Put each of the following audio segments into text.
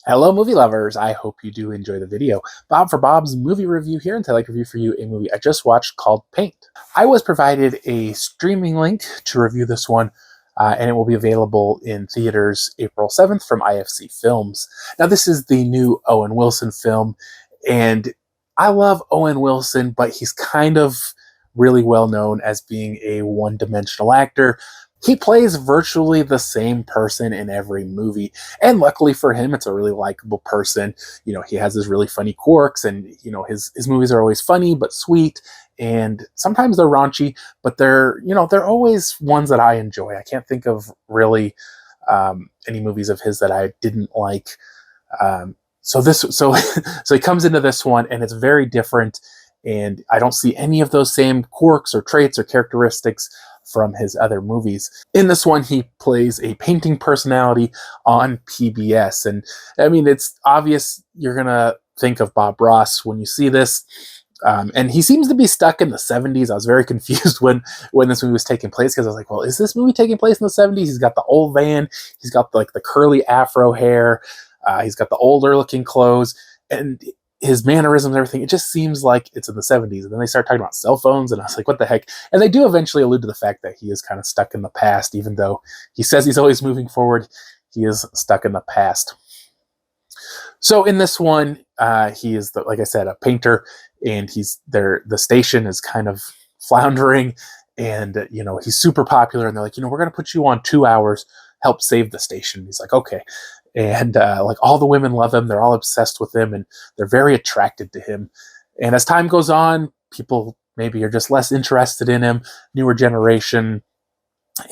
Hello, movie lovers. I hope you do enjoy the video. Bob for Bob's movie review here, and I'd like to review for you a movie I just watched called Paint. I was provided a streaming link to review this one, and it will be available in theaters April 7th from IFC Films. Now, this is the new Owen Wilson film, and I love Owen Wilson, but he's kind of really well known as being a one-dimensional actor. He plays virtually the same person in every movie. And luckily for him, it's a really likable person. You know, he has his really funny quirks, and, you know, his movies are always funny but sweet. And sometimes they're raunchy, but they're always ones that I enjoy. I can't think of really any movies of his that I didn't like. So he comes into this one, and it's very different. And I don't see any of those same quirks or traits or characteristics from his other movies. In this one, he plays a painting personality on PBS. And I mean, it's obvious you're going to think of Bob Ross when you see this. And he seems to be stuck in the 70s. I was very confused when this movie was taking place, because I was like, well, is this movie taking place in the 70s? He's got the old van. He's got like the curly afro hair. He's got the older looking clothes. And his mannerisms and everything, it just seems like it's in the 70s. And then they start talking about cell phones, and I was like, what the heck? And they do eventually allude to the fact that he is kind of stuck in the past, even though he says he's always moving forward, he is stuck in the past. So in this one, he is, like I said, a painter, and he's there. The station is kind of floundering, and, you know, he's super popular, and they're like, you know, we're going to put you on 2 hours, help save the station. He's like, okay. And like, all the women love him. They're all obsessed with him, and they're very attracted to him. And as time goes on, people maybe are just less interested in him, newer generation.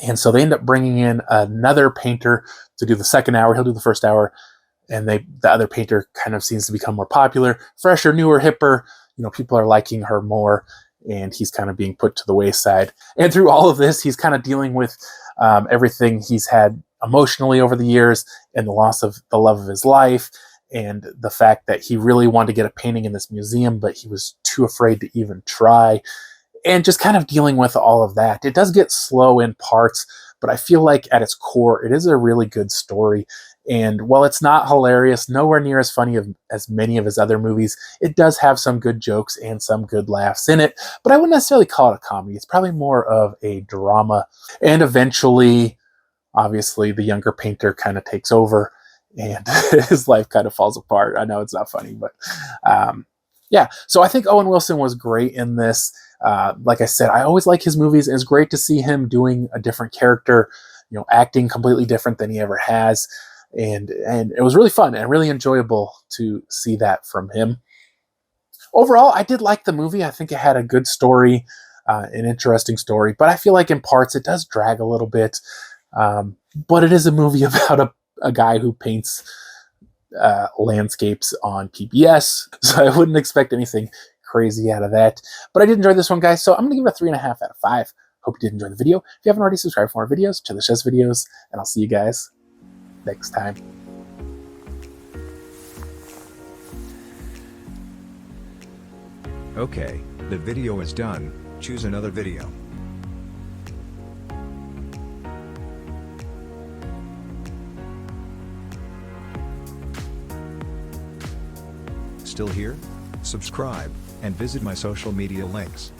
And so they end up bringing in another painter to do the second hour. He'll do the first hour. And the other painter kind of seems to become more popular, fresher, newer, hipper. You know, people are liking her more, and he's kind of being put to the wayside. And through all of this, he's kind of dealing with everything he's had emotionally over the years, and the loss of the love of his life, and the fact that he really wanted to get a painting in this museum, but he was too afraid to even try, and just kind of dealing with all of that. It does get slow in parts, but I feel like at its core, it is a really good story. And while it's not hilarious, nowhere near as funny as many of his other movies, it does have some good jokes and some good laughs in it, but I wouldn't necessarily call it a comedy. It's probably more of a drama. And eventually, obviously, the younger painter kind of takes over, and his life kind of falls apart. I know it's not funny, but yeah. So I think Owen Wilson was great in this. Like I said, I always like his movies, and it's great to see him doing a different character, you know, acting completely different than he ever has. And it was really fun and really enjoyable to see that from him. Overall, I did like the movie. I think it had a good story, an interesting story, but I feel like in parts it does drag a little bit. But it is a movie about a guy who paints landscapes on PBS, so I wouldn't expect anything crazy out of that. But I did enjoy this one, guys, so I'm going to give it a 3.5 out of 5. Hope you did enjoy the video. If you haven't already, subscribed for more videos, check the Chess videos, and I'll see you guys next time. Okay, the video is done. Choose another video. Still here? Subscribe, and visit my social media links.